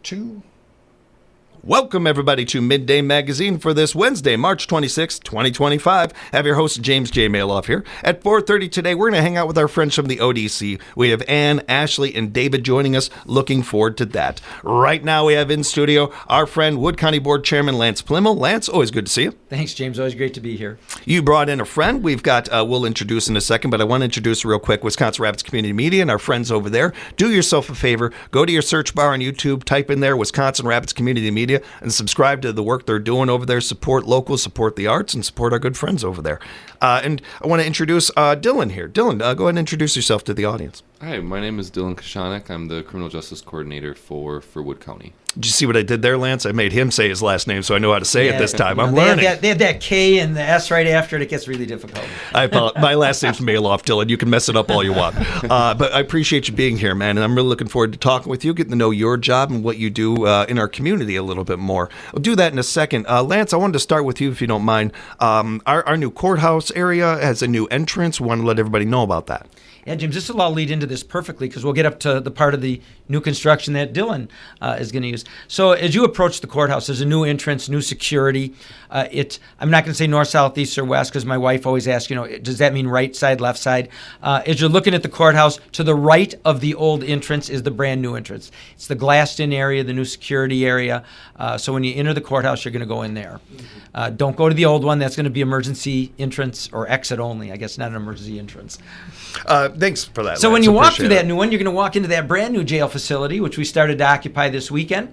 2. Welcome, everybody, to Midday Magazine for this Wednesday, March 26, 2025. I have your host, James J. Maloff, here. At 4:30 today, we're going to hang out with our friends from the ODC. We have Ann, Ashley, and David joining us. Looking forward to that. Right now, we have in studio our friend, Wood County Board Chairman Lance Plimmel. Lance, always good to see you. Thanks, James. Always great to be here. You brought in a friend. We've got, we'll introduce in a second, but I want to introduce real quick Wisconsin Rapids Community Media and our friends over there. Do yourself a favor. Go to your search bar on YouTube, type in there Wisconsin Rapids Community Media, and subscribe to the work they're doing over there. Support local, support the arts, and support our good friends over there. And I want to introduce Dylan here. Dylan, go ahead and introduce yourself to the audience. Hi, my name is Dylan Kashanek. I'm the Criminal Justice Coordinator for Wood County. Did you see what I did there, Lance? I made him say his last name so I know how to say it this time. I'm learning. They have that K and the S right after it. It gets really difficult. I apologize. My last name's Maloff, Dylan. You can mess it up all you want. But I appreciate you being here, man. And I'm really looking forward to talking with you, getting to know your job and what you do in our community a little bit more. I'll do that in a second. Lance, I wanted to start with you, if you don't mind. Our new courthouse area has a new entrance. We want to let everybody know about that. Yeah, James, this will all lead into this perfectly because we'll get up to the part of the new construction that Dylan is going to use. So as you approach the courthouse, there's a new entrance, new security. I'm not going to say north, south, east, or west because my wife always asks, does that mean right side, left side? As you're looking at the courthouse, to the right of the old entrance is the brand new entrance. It's the glassed-in area, the new security area. So when you enter the courthouse, you're going to go in there. Don't go to the old one. That's going to be emergency entrance or exit only. I guess not an emergency entrance. Thanks for that. So Lance. when you walk through Appreciate that new one, you're going to walk into that brand new jail facility, which we started to occupy this weekend,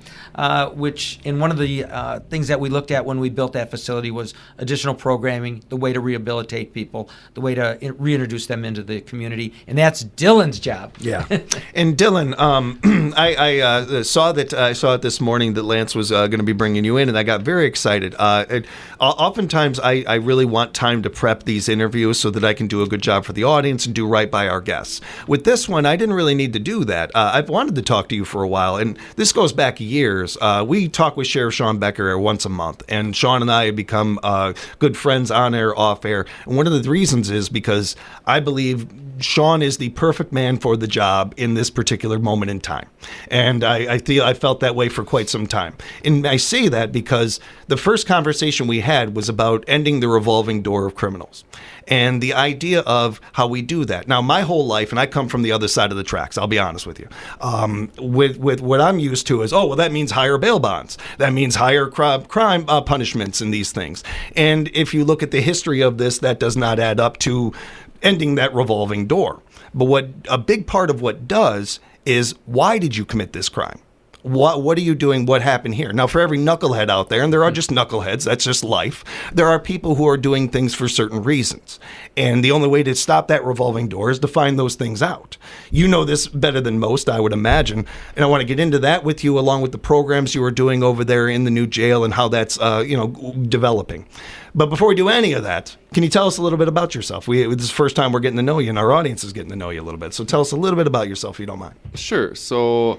which in one of the things that we looked at when we built that facility was additional programming, the way to rehabilitate people, the way to reintroduce them into the community. And that's Dylan's job. Yeah. And Dylan, I saw it this morning that Lance was going to be bringing you in, and I got very excited. Oftentimes, I really want time to prep these interviews so that I can do a good job for the audience and do right by our guests. With this one, I didn't really need to do that. I've wanted to talk to you for a while, and this goes back years. We talk with Sheriff Sean Becker once a month, and Sean and I have become good friends on air, off air. And one of the reasons is because I believe Sean is the perfect man for the job in this particular moment in time. And I felt that way for quite some time. And I say that because the first conversation we had was about ending the revolving door of criminals and the idea of how we do that. Now, my whole life, and I come from the other side of the tracks, I'll be honest with you, with what I'm used to is, that means higher bail bonds. That means higher crime punishments and these things. And if you look at the history of this, that does not add up to ending that revolving door. But what a big part of what does is, why did you commit this crime? What are you doing? What happened here? Now, for every knucklehead out there, and there are just knuckleheads, that's just life, there are people who are doing things for certain reasons. And the only way to stop that revolving door is to find those things out. You know this better than most, I would imagine. And I want to get into that with you, along with the programs you are doing over there in the new jail and how that's developing. But before we do any of that, can you tell us a little bit about yourself? This is the first time we're getting to know you, and our audience is getting to know you a little bit. So tell us a little bit about yourself, if you don't mind. Sure. So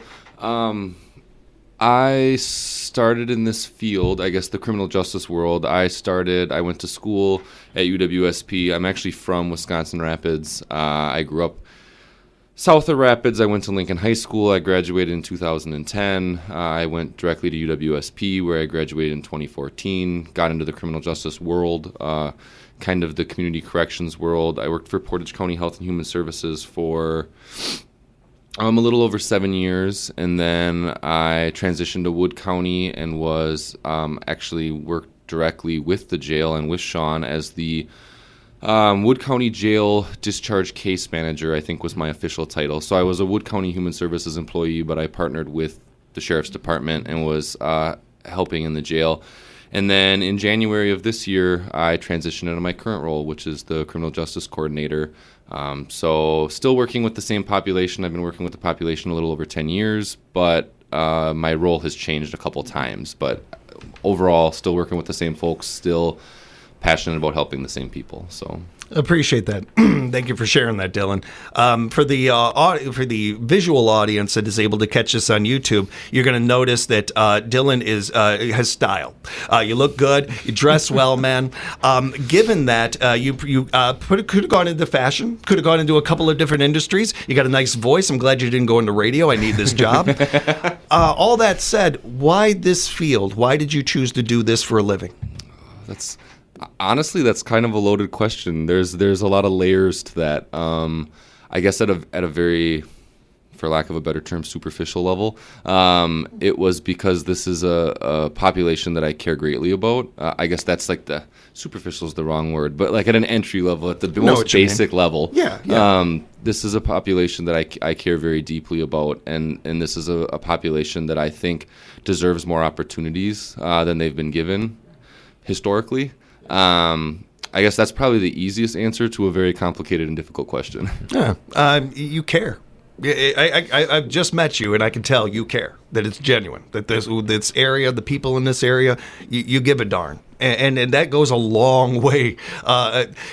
I started in this field, I guess the criminal justice world. I went to school at UWSP. I'm actually from Wisconsin Rapids. I grew up south of Rapids. I went to Lincoln High School. I graduated in 2010. I went directly to UWSP, where I graduated in 2014, got into the criminal justice world, kind of the community corrections world. I worked for Portage County Health and Human Services for a little over 7 years, and then I transitioned to Wood County and was actually worked directly with the jail and with Sean as the Wood County Jail Discharge Case Manager, I think was my official title. So I was a Wood County Human Services employee, but I partnered with the Sheriff's Department and was helping in the jail. And then in January of this year, I transitioned into my current role, which is the Criminal Justice Coordinator. So still working with the same population. I've been working with the population a little over 10 years, but my role has changed a couple times. But overall, still working with the same folks, still passionate about helping the same people. So. Appreciate that. Thank you for sharing that, Dylan. For the visual audience that is able to catch this on YouTube, you're going to notice that Dylan has style. You look good. You dress well, man. Given that you could have gone into fashion, could have gone into a couple of different industries. You got a nice voice. I'm glad you didn't go into radio. I need this job. All that said, why this field? Why did you choose to do this for a living? Honestly, that's kind of a loaded question. There's a lot of layers to that. I guess at a very, for lack of a better term, superficial level, it was because this is a population that I care greatly about. I guess that's like the superficial is the wrong word, but like at an entry level, at the most basic level. Yeah. This is a population that I care very deeply about, and this is a population that I think deserves more opportunities than they've been given historically. I guess that's probably the easiest answer to a very complicated and difficult question. Yeah, you care. I've just met you, and I can tell you care, that it's genuine, that this area, the people in this area, you give a darn. And that goes a long way.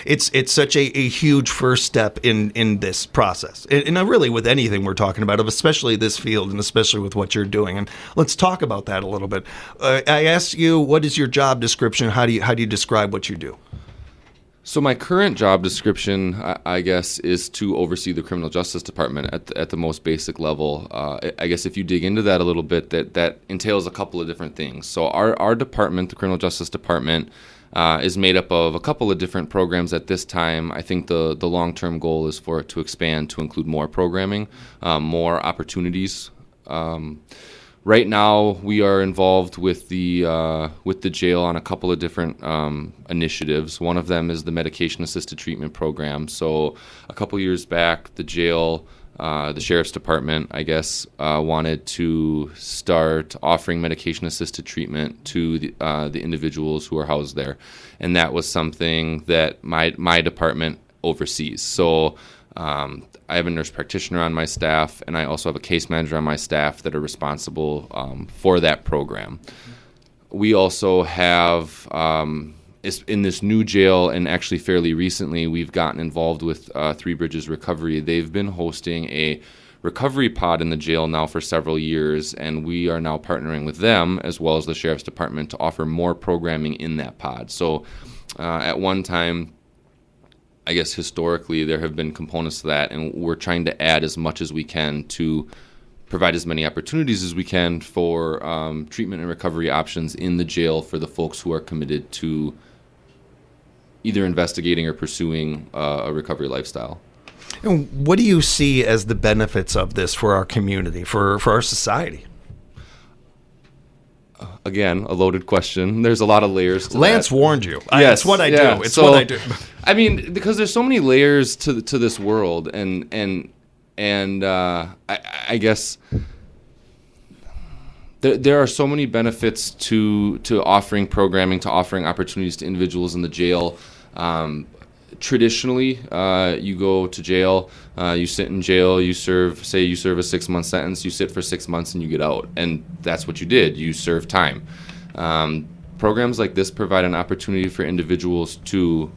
It's such a huge first step in this process. And really with anything we're talking about, especially this field and especially with what you're doing. And let's talk about that a little bit. I asked you, what is your job description? How do you describe what you do? So my current job description, I guess, is to oversee the criminal justice department at the most basic level. I guess if you dig into that a little bit, that entails a couple of different things. So our department, the criminal justice department, is made up of a couple of different programs at this time. I think the long-term goal is for it to expand to include more programming, more opportunities. Right now, we are involved with the jail on a couple of different initiatives. One of them is the medication-assisted treatment program. So, a couple years back, the jail, the sheriff's department, I guess, wanted to start offering medication-assisted treatment to the individuals who are housed there, and that was something that my department oversees. So. I have a nurse practitioner on my staff, and I also have a case manager on my staff that are responsible for that program. We also have, in this new jail, and actually fairly recently, we've gotten involved with Three Bridges Recovery. They've been hosting a recovery pod in the jail now for several years, and we are now partnering with them, as well as the Sheriff's Department, to offer more programming in that pod. So at one time, I guess historically there have been components to that, and we're trying to add as much as we can to provide as many opportunities as we can for treatment and recovery options in the jail for the folks who are committed to either investigating or pursuing a recovery lifestyle. And what do you see as the benefits of this for our community, for our society? Again, a loaded question. There's a lot of layers to Lance that. warned you. Yes, It's what I yeah. do. It's what I do. I mean, because there's so many layers to this world, and I guess there are so many benefits to offering programming, to offering opportunities to individuals in the jail. Traditionally, you go to jail, you sit in jail, you serve a 6-month sentence, you sit for 6 months and you get out. And that's what you did. You serve time. Programs like this provide an opportunity for individuals to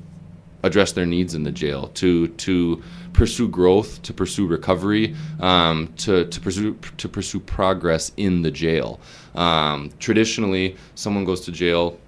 address their needs in the jail, to pursue growth, to pursue recovery, to pursue progress in the jail. Traditionally, someone goes to jail,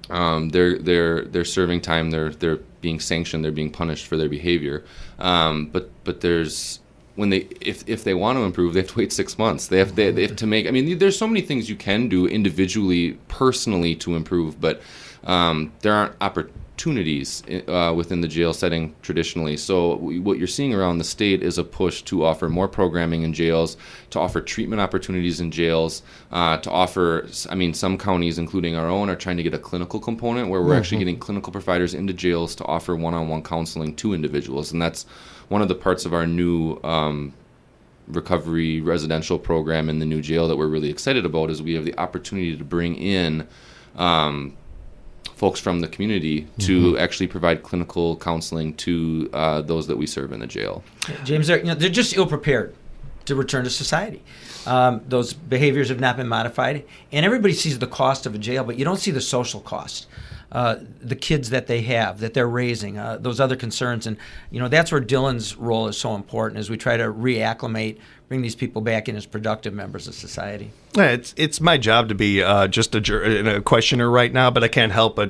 they're serving time, they're being sanctioned, they're being punished for their behavior. But there's if they want to improve, they have to wait 6 months. They have to make. I mean, there's so many things you can do individually, personally to improve, but there aren't opportunities within the jail setting traditionally. So what you're seeing around the state is a push to offer more programming in jails, to offer treatment opportunities in jails, to offer. I mean, some counties, including our own, are trying to get a clinical component where we're actually getting clinical providers into jails to offer one-on-one counseling to individuals, and that's one of the parts of our new recovery residential program in the new jail that we're really excited about. Is we have the opportunity to bring in folks from the community to actually provide clinical counseling to those that we serve in the jail. James, they're just ill-prepared to return to society. Those behaviors have not been modified, and everybody sees the cost of a jail, but you don't see the social cost. the kids that they have, that they're raising, those other concerns. And, that's where Dylan's role is so important as we try to reacclimate, bring these people back in as productive members of society. Yeah, it's my job to be just a questioner right now, but I can't help but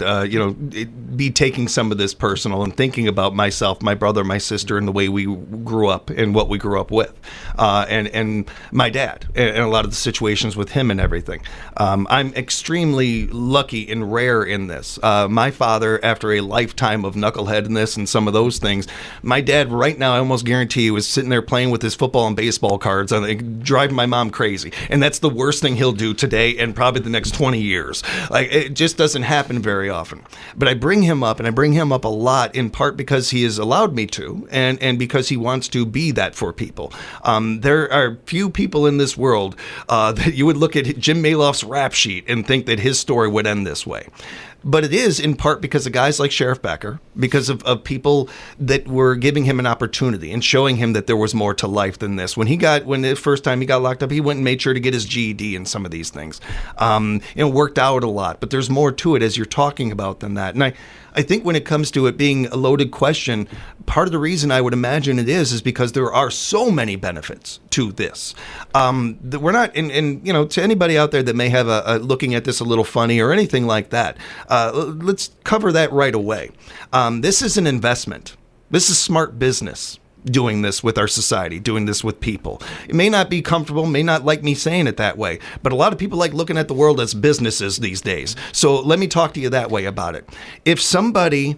be taking some of this personal and thinking about myself, my brother, my sister, and the way we grew up and what we grew up with, and my dad and a lot of the situations with him and everything. I'm extremely lucky and rare in this. My father, after a lifetime of knuckleheadness and some of those things, my dad right now, I almost guarantee you, was sitting there playing with his football and baseball cards, driving my mom crazy, and that's the worst thing he'll do today and probably the next 20 years. Like, it just doesn't happen very often. But I bring him up, and I bring him up a lot, in part because he has allowed me to, and because he wants to be that for people. There are few people in this world that you would look at Jim Maloff's rap sheet and think that his story would end this way. But it is in part because of guys like Sheriff Becker, because of people that were giving him an opportunity and showing him that there was more to life than this. When the first time he got locked up, he went and made sure to get his GED and some of these things. Worked out a lot, but there's more to it as you're talking about than that. And I think when it comes to it being a loaded question, part of the reason I would imagine it is because there are so many benefits to this. That we're not, to anybody out there that may have looking at this a little funny or anything like that, let's cover that right away. This is an investment. This is smart business. Doing this with our society, doing this with people. It may not be comfortable, may not like me saying it that way, but a lot of people like looking at the world as businesses these days. So let me talk to you that way about it. If somebody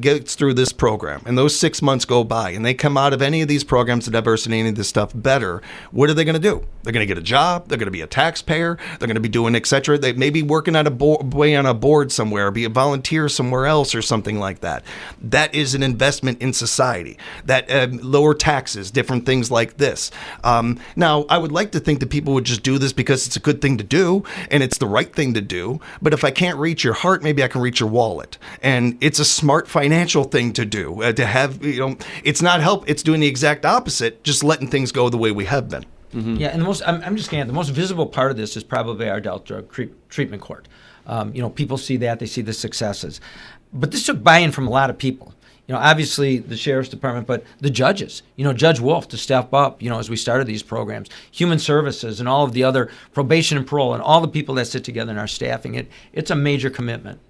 gets through this program and those 6 months go by and they come out of any of these programs, the diversity, any of this stuff better, what are they going to do? They're going to get a job. They're going to be a taxpayer. They're going to be doing et cetera. They may be working at on a board somewhere, be a volunteer somewhere else or something like that. That is an investment in society. That lower taxes, different things like this. Now, I would like to think that people would just do this because it's a good thing to do and it's the right thing to do. But if I can't reach your heart, maybe I can reach your wallet. And it's a smart financial thing to do, to have, it's not help, it's doing the exact opposite, just letting things go the way we have been. Mm-hmm. Yeah, and I'm just saying, the most visible part of this is probably our adult drug treatment court. People see that, they see the successes. But this took buy-in from a lot of people. Obviously the sheriff's department, but the judges, Judge Wolf to step up, as we started these programs, human services and all of the other probation and parole and all the people that sit together in our staffing. It's a major commitment.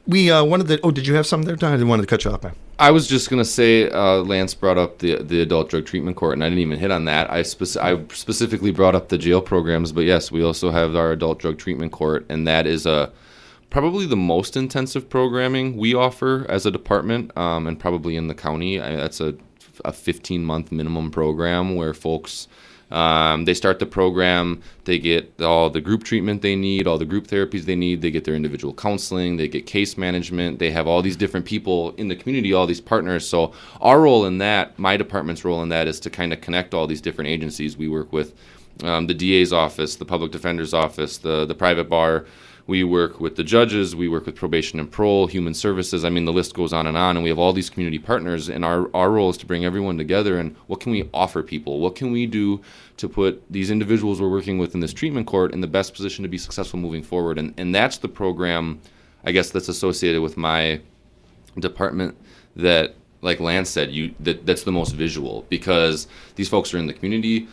We did you have something there, Don? I didn't want to cut you off, man. I was just going to say, Lance brought up the adult drug treatment court, and I didn't even hit on that. I specifically brought up the jail programs, but yes, we also have our adult drug treatment court, and that is probably the most intensive programming we offer as a department, and probably in the county. That's a 15-month minimum program where folks... they start the program, they get all the group treatment they need, all the group therapies they need, they get their individual counseling, they get case management, they have all these different people in the community, all these partners. So our role in that, my department's role in that, is to kind of connect all these different agencies. We work with the DA's office, the public defender's office, the private bar. We work with the judges, we work with probation and parole, human services. I mean, the list goes on, and we have all these community partners, and our role is to bring everyone together, and what can we offer people? What can we do to put these individuals we're working with in this treatment court in the best position to be successful moving forward? And that's the program, I guess, that's associated with my department that, like Lance said, that's the most visual, because these folks are in the community.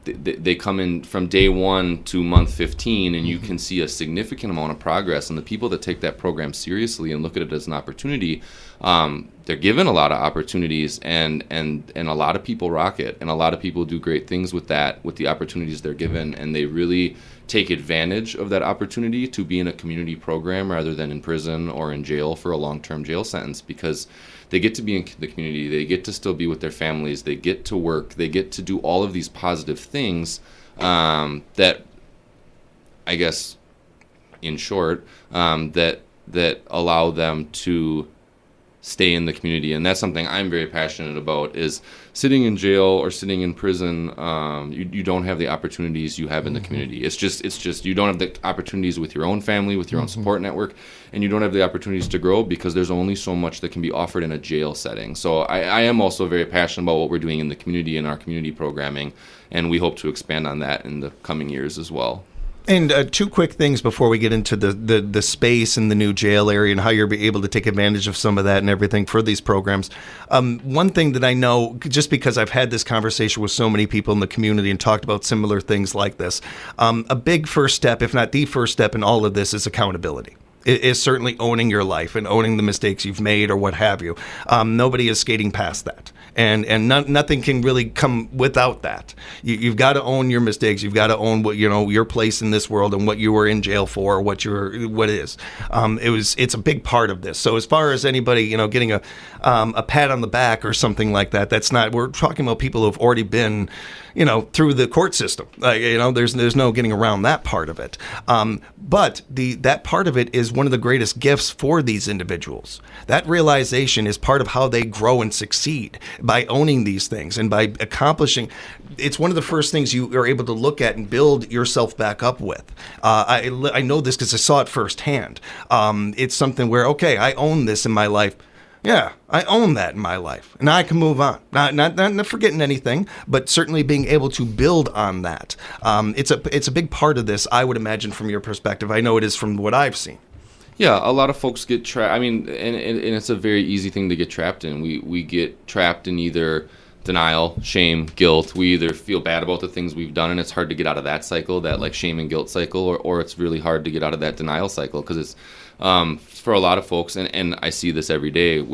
They come in from day 1 to month 15, and you can see a significant amount of progress. And the people that take that program seriously and look at it as an opportunity, they're given a lot of opportunities, and a lot of people rock it, and a lot of people do great things with the opportunities they're given, and they really take advantage of that opportunity to be in a community program rather than in prison or in jail for a long-term jail sentence, because they get to be in the community, they get to still be with their families, they get to work, they get to do all of these positive things that, I guess, in short, that allow them to stay in the community. And that's something I'm very passionate about, is sitting in jail or sitting in prison, you don't have the opportunities you have in the community. It's just you don't have the opportunities with your own family, with your own support network, and you don't have the opportunities to grow because there's only so much that can be offered in a jail setting. So I am also very passionate about what we're doing in the community and our community programming, and we hope to expand on that in the coming years as well. And two quick things before we get into the space in the new jail area and how you'll be able to take advantage of some of that and everything for these programs. One thing that I know, just because I've had this conversation with so many people in the community and talked about similar things like this, a big first step, if not the first step in all of this, is accountability. It is certainly owning your life and owning the mistakes you've made or what have you. Nobody is skating past that. And nothing can really come without that. You've got to own your mistakes. You've got to own what your place in this world and what you were in jail for, or what it is. It's a big part of this. So as far as anybody getting a pat on the back or something like that, that's not. We're talking about people who have already been through the court system. There's no getting around that part of it. But that part of it is one of the greatest gifts for these individuals. That realization is part of how they grow and succeed, by owning these things and by accomplishing. It's one of the first things you are able to look at and build yourself back up with. I know this because I saw it firsthand. It's something where, okay, I own this in my life. Yeah, I own that in my life, and I can move on. Not forgetting anything, but certainly being able to build on that. It's a big part of this, I would imagine, from your perspective. I know it is from what I've seen. Yeah, a lot of folks get trapped. I mean, and it's a very easy thing to get trapped in. We get trapped in either denial, shame, guilt. We either feel bad about the things we've done, and it's hard to get out of that cycle, that like shame and guilt cycle, or it's really hard to get out of that denial cycle, because it's for a lot of folks, and I see this every day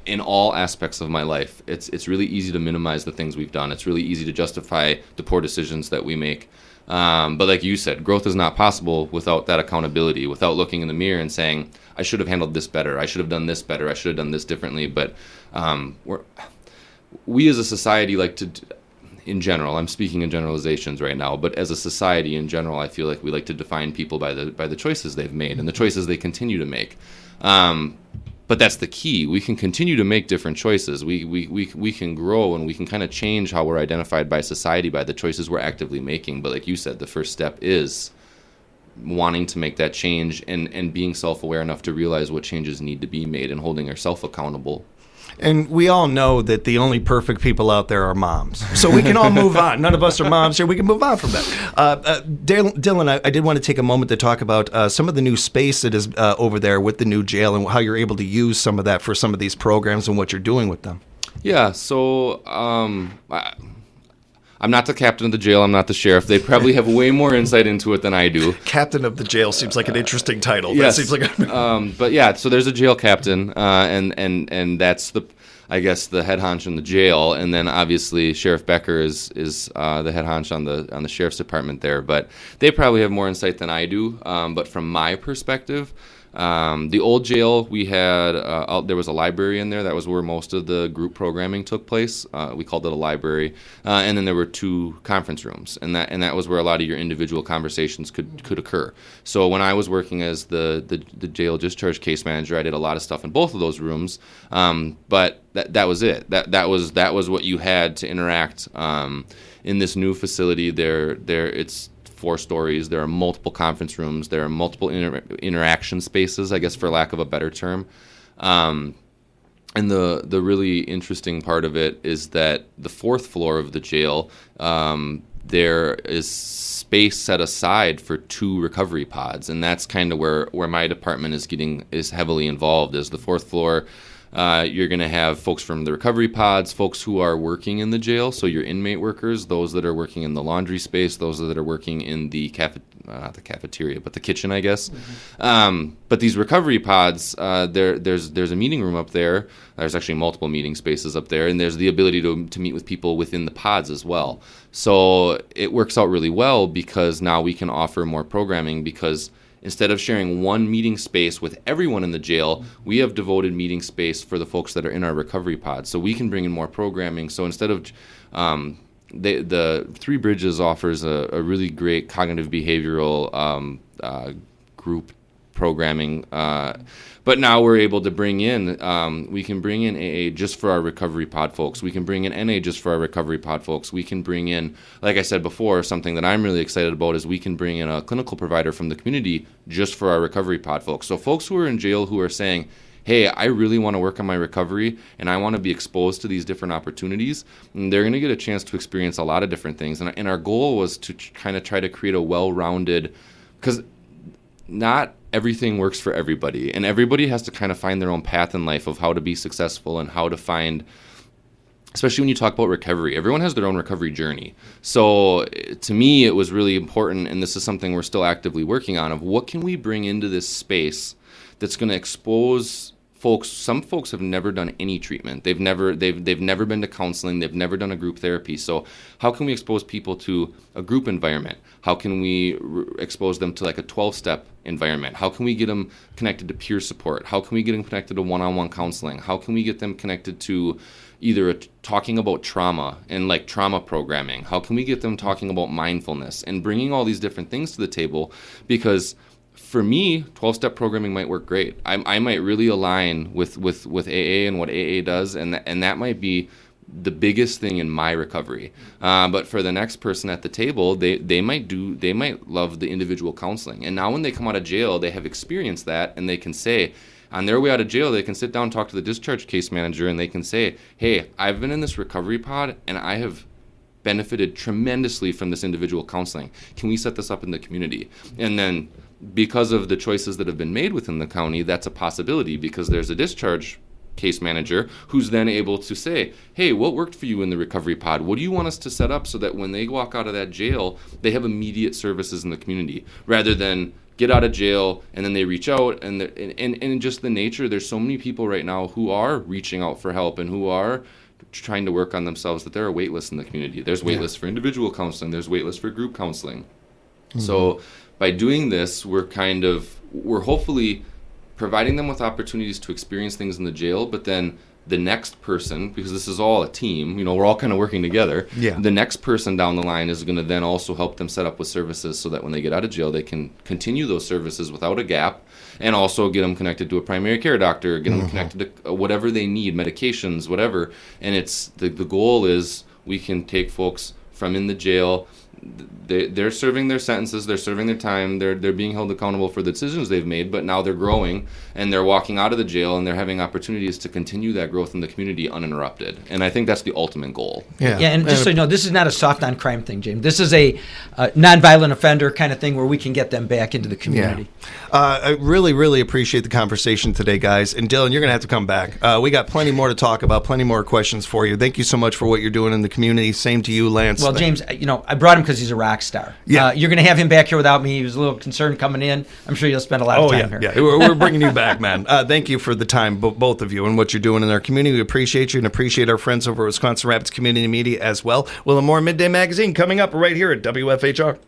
in all aspects of my life. It's really easy to minimize the things we've done. It's really easy to justify the poor decisions that we make. But like you said, growth is not possible without that accountability, without looking in the mirror and saying, I should have handled this better. I should have done this better. I should have done this differently. But we as a society like to, in general, I'm speaking in generalizations right now, but as a society in general, I feel like we like to define people by the choices they've made and the choices they continue to make. But that's the key. We can continue to make different choices. We can grow, and we can kind of change how we're identified by society by the choices we're actively making. But like you said, the first step is wanting to make that change and being self-aware enough to realize what changes need to be made and holding ourselves accountable. And we all know that the only perfect people out there are moms. So we can all move on. None of us are moms here. We can move on from that. Dylan, I did want to take a moment to talk about some of the new space that is over there with the new jail and how you're able to use some of that for some of these programs and what you're doing with them. Yeah, so I'm not the captain of the jail. I'm not the sheriff. They probably have way more insight into it than I do. Captain of the jail seems like an interesting title. Yes. That seems like but yeah, so there's a jail captain, and that's the head honch in the jail, and then obviously Sheriff Becker is the head honch on the sheriff's department there. But they probably have more insight than I do. But from my perspective, the old jail, we had there was a library in there. That was where most of the group programming took place. We called it a library, and then there were 2 conference rooms, and that was where a lot of your individual conversations could occur. So when I was working as the jail discharge case manager, I did a lot of stuff in both of those rooms. But that was it. That was what you had to interact in this new facility. It's 4 stories. There are multiple conference rooms. There are multiple interaction spaces, I guess, for lack of a better term. And the really interesting part of it is that the 4th floor of the jail, there is space set aside for 2 recovery pods, and that's kind of where my department is heavily involved. Is the 4th floor. You're going to have folks from the recovery pods, folks who are working in the jail, so your inmate workers, those that are working in the laundry space, those that are working in the not the cafeteria, but the kitchen, I guess. Mm-hmm. But these recovery pods, there's a meeting room up there. There's actually multiple meeting spaces up there, and there's the ability to meet with people within the pods as well. So it works out really well because now we can offer more programming because instead of sharing one meeting space with everyone in the jail, we have devoted meeting space for the folks that are in our recovery pods. So we can bring in more programming. So instead of the Three Bridges offers a really great cognitive behavioral group programming. But now we're able to bring in, we can bring in AA just for our recovery pod folks. We can bring in NA just for our recovery pod folks. We can bring in, like I said before, something that I'm really excited about is we can bring in a clinical provider from the community just for our recovery pod folks. So folks who are in jail who are saying, hey, I really want to work on my recovery and I want to be exposed to these different opportunities, and they're going to get a chance to experience a lot of different things. And our goal was to kind of try to create a well-rounded, because not everything works for everybody, and everybody has to kind of find their own path in life of how to be successful and how to find, especially when you talk about recovery, everyone has their own recovery journey. So to me, it was really important, and this is something we're still actively working on, of what can we bring into this space that's going to expose folks. Some folks have never done any treatment. They've never been to counseling. They've never done a group therapy. So how can we expose people to a group environment? How can we expose them to like a 12-step environment? How can we get them connected to peer support? How can we get them connected to one-on-one counseling? How can we get them connected to either talking about trauma and like trauma programming? How can we get them talking about mindfulness and bringing all these different things to the table? Because for me, 12-step programming might work great. I might really align with AA and what AA does, and that might be the biggest thing in my recovery. But for the next person at the table, they might love the individual counseling. And now when they come out of jail, they have experienced that, and they can say, on their way out of jail, they can sit down and talk to the discharge case manager, and they can say, hey, I've been in this recovery pod, and I have benefited tremendously from this individual counseling. Can we set this up in the community? And then because of the choices that have been made within the county, that's a possibility, because there's a discharge case manager who's then able to say, hey, what worked for you in the recovery pod? What do you want us to set up so that when they walk out of that jail, they have immediate services in the community, rather than get out of jail and then they reach out, and just the nature, there's so many people right now who are reaching out for help and who are trying to work on themselves, that there are wait lists in the community. There's wait lists for individual counseling, there's wait lists for group counseling. Mm-hmm. So by doing this, we're hopefully providing them with opportunities to experience things in the jail, but then the next person, because this is all a team, we're all kind of working together. Yeah. The next person down the line is going to then also help them set up with services so that when they get out of jail, they can continue those services without a gap, and also get them connected to a primary care doctor, get them connected to whatever they need, medications, whatever. And it's the goal is we can take folks from in the jail. They're serving their sentences, they're serving their time, they're being held accountable for the decisions they've made, but now they're growing and they're walking out of the jail and they're having opportunities to continue that growth in the community uninterrupted. And I think that's the ultimate goal. Yeah, and just so you know, this is not a soft on crime thing, James. This is a nonviolent offender kind of thing where we can get them back into the community. Yeah. I really, really appreciate the conversation today, guys. And Dylan, you're going to have to come back. We got plenty more to talk about, plenty more questions for you. Thank you so much for what you're doing in the community. Same to you, Lance. Well, James, I brought him because he's a rock star. Yeah. You're going to have him back here without me. He was a little concerned coming in. I'm sure you'll spend a lot of time here. Yeah, we're bringing you back, man. Thank you for the time, both of you, and what you're doing in our community. We appreciate you and appreciate our friends over at Wisconsin Rapids Community Media as well. Well, more Midday Magazine coming up right here at WFHR.